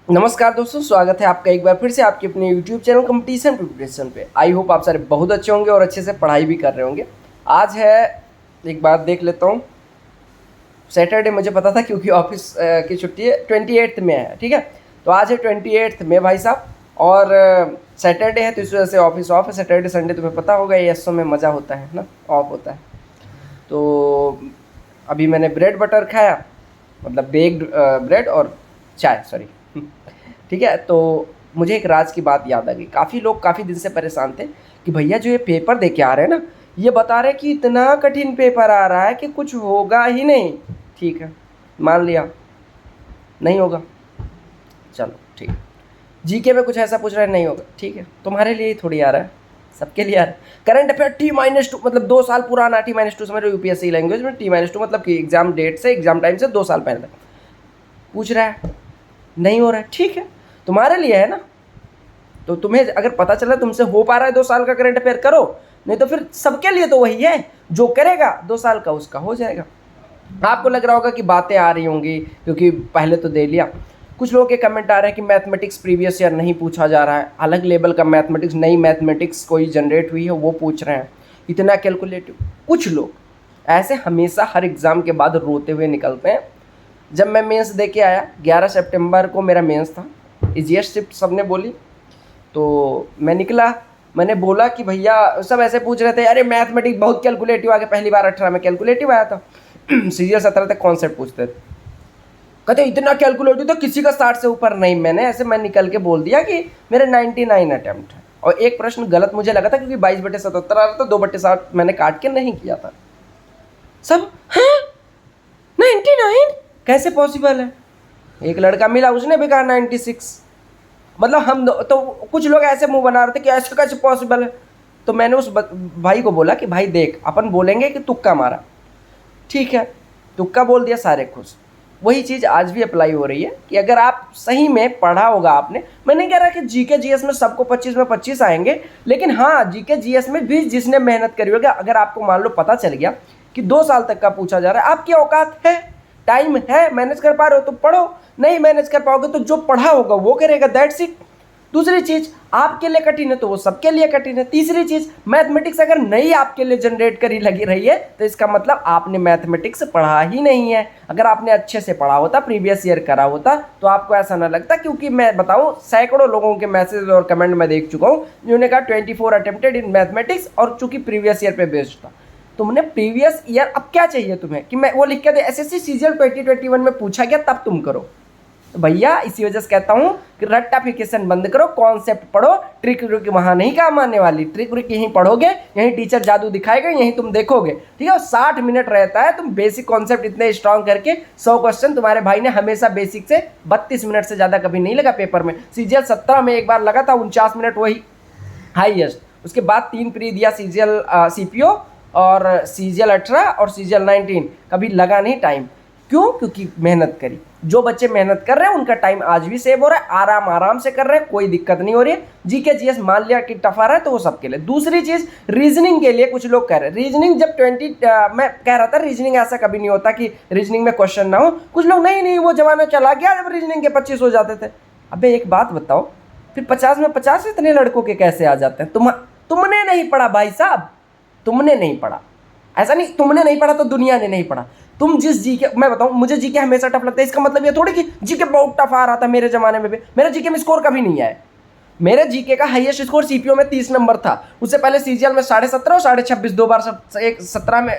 नमस्कार दोस्तों, स्वागत है आपका एक बार फिर से आपके अपने YouTube चैनल कंपटीशन प्रिपरेशन पे। आई होप आप सारे बहुत अच्छे होंगे और अच्छे से पढ़ाई भी कर रहे होंगे। आज है, एक बात देख लेता हूँ, सैटरडे मुझे पता था क्योंकि ऑफिस की छुट्टी है, 28 में है। ठीक है, तो आज है 28 में भाई साहब, और सैटरडे है तो इस वजह से ऑफिस ऑफ है। सैटरडे संडे तुम्हें पता होगा ये एसओ में मज़ा होता है ना, ऑफ होता है। तो अभी मैंने ब्रेड बटर खाया, मतलब बेक्ड ब्रेड और चाय, सॉरी। ठीक है, तो मुझे एक राज की बात याद आ गई। काफ़ी लोग काफ़ी दिन से परेशान थे कि भैया जो ये पेपर दे के आ रहे हैं ना, ये बता रहे कि इतना कठिन पेपर आ रहा है कि कुछ होगा ही नहीं। ठीक है, मान लिया नहीं होगा, चलो ठीक है। जीके में कुछ ऐसा पूछ रहा है, नहीं होगा, ठीक है। तुम्हारे लिए ही थोड़ी आ रहा है, सबके लिए आ रहा है। करंट अफेयर T-2 मतलब 2 साल पुराना। T-2 समझ रहे हो, यूपीएससी लैंग्वेज में T-2 मतलब कि एग्जाम डेट से, एग्जाम टाइम से 2 साल पहले तक पूछ रहा है। नहीं हो रहा है, ठीक है, तुम्हारे लिए है ना। तो तुम्हें अगर पता चला तुमसे हो पा रहा है 2 साल का करंट अफेयर, करो। नहीं तो फिर सबके लिए तो वही है, जो करेगा 2 साल का उसका हो जाएगा। आपको लग रहा होगा कि बातें आ रही होंगी क्योंकि पहले तो दे लिया। कुछ लोगों के कमेंट आ रहे हैं कि मैथमेटिक्स प्रीवियस ईयर नहीं पूछा जा रहा है, अलग लेवल का मैथमेटिक्स, नई मैथमेटिक्स कोई जनरेट हुई है वो पूछ रहे हैं, इतना कैलकुलेटिव। कुछ लोग ऐसे हमेशा हर एग्ज़ाम के बाद रोते हुए निकलते हैं। जब मैं मेंस दे के आया, 11 सितंबर को मेरा मेंस था, ईजीएस्ट शिफ्ट सबने बोली, तो मैं निकला। मैंने बोला कि भैया, सब ऐसे पूछ रहे थे, अरे मैथमेटिक्स बहुत कैलकुलेटिव आ गया, पहली बार 18 में कैलकुलेटिव आया था। सीरियल 17 तक कॉन्सेप्ट पूछते थे, कहते इतना कैलकुलेटिव तो किसी का 60 से ऊपर नहीं। मैं निकल के बोल दिया कि मेरे 99 अटेम्प्ट है, और एक प्रश्न गलत मुझे लगा था क्योंकि 22/77 आ रहा था, 2/7 मैंने काट के नहीं किया था। सब हाँ 99 कैसे पॉसिबल है। एक लड़का मिला, उसने भी कहा 96। मतलब हम तो कुछ लोग ऐसे मुंह बना रहे थे कि ऐसे कैसे पॉसिबल है। तो मैंने उस भाई को बोला कि भाई देख, अपन बोलेंगे कि तुक्का मारा, ठीक है, तुक्का बोल दिया, सारे खुश। वही चीज़ आज भी अप्लाई हो रही है कि अगर आप सही में पढ़ा होगा आपने। मैं नहीं कह रहा कि जीके जीएस में सबको 25 में 25 आएंगे, लेकिन हाँ, जीके जीएस में भी जिसने मेहनत करी होगी, अगर आपको मान लो पता चल गया कि 2 साल तक का पूछा जा रहा है, आपकी औकात है, टाइम है, मैनेज कर पा रहे हो तो पढ़ो, नहीं मैनेज कर पाओगे तो जो पढ़ा होगा वो करेगा, दैट्स इट। दूसरी चीज़, आपके लिए कठिन है तो वो सबके लिए कठिन है। तीसरी चीज़, मैथमेटिक्स अगर नई आपके लिए जनरेट करी लगी रही है तो इसका मतलब आपने मैथमेटिक्स पढ़ा ही नहीं है। अगर आपने अच्छे से पढ़ा होता, प्रीवियस ईयर करा होता, तो आपको ऐसा ना लगता। क्योंकि मैं बताऊं, सैकड़ों लोगों के मैसेज और कमेंट में देख चुका हूं जिन्होंने कहा 24 अटेम्प्टेड इन मैथमेटिक्स, और चूंकि प्रीवियस ईयर पे बेस्ड था। तुमने प्रीवियस ईयर, अब क्या चाहिए तुम्हें कि मैं वो लिख के दे एसएससी सीजीएल 2021 में पूछा गया तब तुम करो। तो भैया इसी वजह से कहता हूँ कि रट्टाफिकेशन बंद करो, कॉन्सेप्ट पढ़ो। ट्रिक व्रिक वहाँ नहीं काम आने वाली। ट्रिक व्रिक यहीं पढ़ोगे, यहीं टीचर जादू दिखाएगा, यहीं तुम देखोगे, ठीक है। और 60 मिनट रहता है, तुम बेसिक कॉन्सेप्ट इतने स्ट्रांग करके 100 क्वेश्चन, तुम्हारे भाई ने हमेशा बेसिक से 32 मिनट से ज़्यादा कभी नहीं लगा पेपर में। सीजीएल 17 में एक बार लगा था 49 मिनट, वही हाईएस्ट। उसके बाद 3 प्री दिया, सीजीएल सीपीओ और सीजीएल 18 और सीजीएल 19, कभी लगा नहीं टाइम। क्यों? क्योंकि मेहनत करी। जो बच्चे मेहनत कर रहे हैं उनका टाइम आज भी सेव हो रहा है, आराम से कर रहे हैं, कोई दिक्कत नहीं हो रही है। जीके जीएस मान लिया कि टफ आ रहा है तो वो सबके लिए। दूसरी चीज, रीजनिंग के लिए कुछ लोग कह रहे हैं रीजनिंग जब 20 मैं कह रहा था रीजनिंग ऐसा कभी नहीं होता कि रीजनिंग में क्वेश्चन ना हो। कुछ लोग नहीं वो जमाना चला गया जब रीजनिंग के 25 हो जाते थे। अबे एक बात बताओ, फिर 50 में 50 इतने लड़कों के कैसे आ जाते हैं? तुमने नहीं पढ़ा भाई साहब, तुमने नहीं पढ़ा। ऐसा नहीं तुमने नहीं पढ़ा तो दुनिया ने नहीं पढ़ा। तुम जिस जीके, मैं बताऊं, मुझे जीके हमेशा टफ लगता है। इसका मतलब ये थोड़ी कि जीके बहुत टफ आ रहा था मेरे जमाने में भी। मेरा जीके में स्कोर कभी नहीं आया। मेरे जीके का हाईएस्ट स्कोर सीपीओ में 30 नंबर था। उससे पहले सीजीएल में 17.5 और 26.5 2 बार, एक 17 में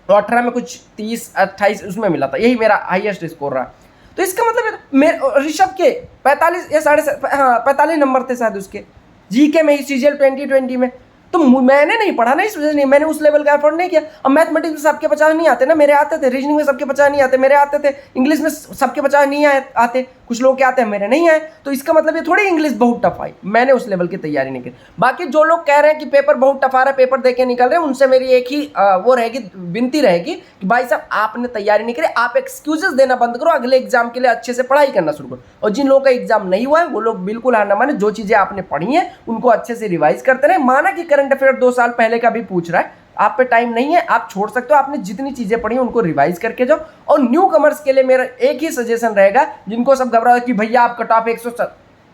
और 18 में कुछ 30-28 उसमें मिला था। यही मेरा हाईएस्ट स्कोर रहा। तो इसका मतलब ऋषभ के 45 या 45 नंबर थे शायद उसके जीके में ही, सीजीएल 2020 में। तो मैंने नहीं पढ़ा ना, इस वजह से नहीं, मैंने उस लेवल का एफर्ट नहीं किया। अब मैथमेटिक्स में सबके 50 नहीं आते ना, मेरे आते थे। रीजनिंग में सबके 50 नहीं आते, मेरे आते थे। इंग्लिश में सबके 50 नहीं आते, कुछ लोग के आते हैं, मेरे नहीं आए। तो इसका मतलब ये थोड़ी इंग्लिश बहुत टफ आई, मैंने उस लेवल की तैयारी नहीं की। बाकी जो लोग कह रहे हैं कि पेपर बहुत टफ आ रहा है, पेपर दे के निकल रहे हैं, उनसे मेरी एक ही वो रहेगी, विनती रहेगी कि भाई साहब आपने तैयारी नहीं करी, आप एक्सक्यूजेस देना बंद करो, अगले एग्जाम के लिए अच्छे से पढ़ाई करना शुरू करो। और जिन लोगों का एग्जाम नहीं हुआ है वो लोग बिल्कुल हार ना माने, जो चीज़ें आपने पढ़ी हैं उनको अच्छे से रिवाइज करते रहे। माना कि करंट अफेयर 2 साल पहले का भी पूछ रहा है, आप पे टाइम नहीं है, आप छोड़ सकते हो। आपने जितनी चीज़ें पढ़ी उनको रिवाइज करके जाओ। और न्यू कमर्स के लिए मेरा एक ही सजेशन रहेगा, जिनको सब घबरा कि भैया आप कट ऑफ 100,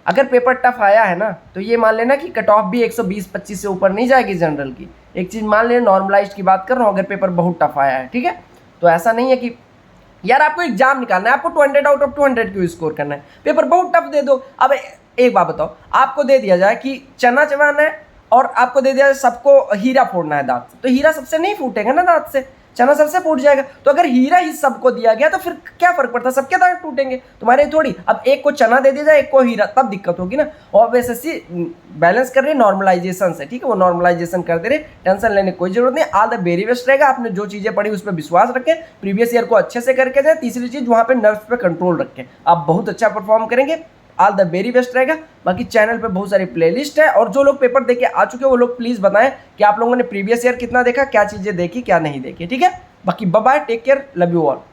अगर पेपर टफ आया है ना तो ये मान लेना कि कट ऑफ भी 120-25 से ऊपर नहीं जाएगी जनरल की। एक चीज़ मान लेना, नॉर्मलाइज्ड की बात कर रहा हूँ, अगर पेपर बहुत टफ आया है, ठीक है, तो ऐसा नहीं है कि यार आपको एग्जाम निकालना है, आपको 200 आउट ऑफ 200 क्यों स्कोर करना है, पेपर बहुत टफ दे दो। अब एक बात बताओ, आपको दे दिया जाए कि चना चबाना है और आपको दे दिया जाए सबको हीरा फोड़ना है दांत से, तो हीरा सबसे नहीं फूटेगा ना दांत से, चना सबसे फूट जाएगा। तो अगर हीरा ही सबको दिया गया तो फिर क्या फर्क पड़ता, सबके दांत टूटेंगे, तुम्हारे थोड़ी। अब एक को चना दे दिया जाए, एक को हीरा, तब दिक्कत होगी ना। और वैसे बैलेंस कर रही है नॉर्मलाइजेशन से, ठीक है, वो नॉर्मलाइजेशन करते रहे, टेंशन लेने की कोई जरूरत नहीं। ऑल द वेरी बेस्ट रहेगा। आपने जो चीज़ें पढ़ी उस पर विश्वास रखें, प्रीवियस ईयर को अच्छे से करके जाए। तीसरी चीज़, वहाँ पे नर्व्स पे कंट्रोल रखें, आप बहुत अच्छा परफॉर्म करेंगे। ऑल द वेरी बेस्ट रहेगा। बाकी चैनल पे बहुत सारी प्लेलिस्ट है, और जो लोग पेपर देके आ चुके हैं वो लोग प्लीज़ बताएं कि आप लोगों ने प्रीवियस ईयर कितना देखा, क्या चीज़ें देखी, क्या नहीं देखी, ठीक है। बाकी bye bye, take care, love you all.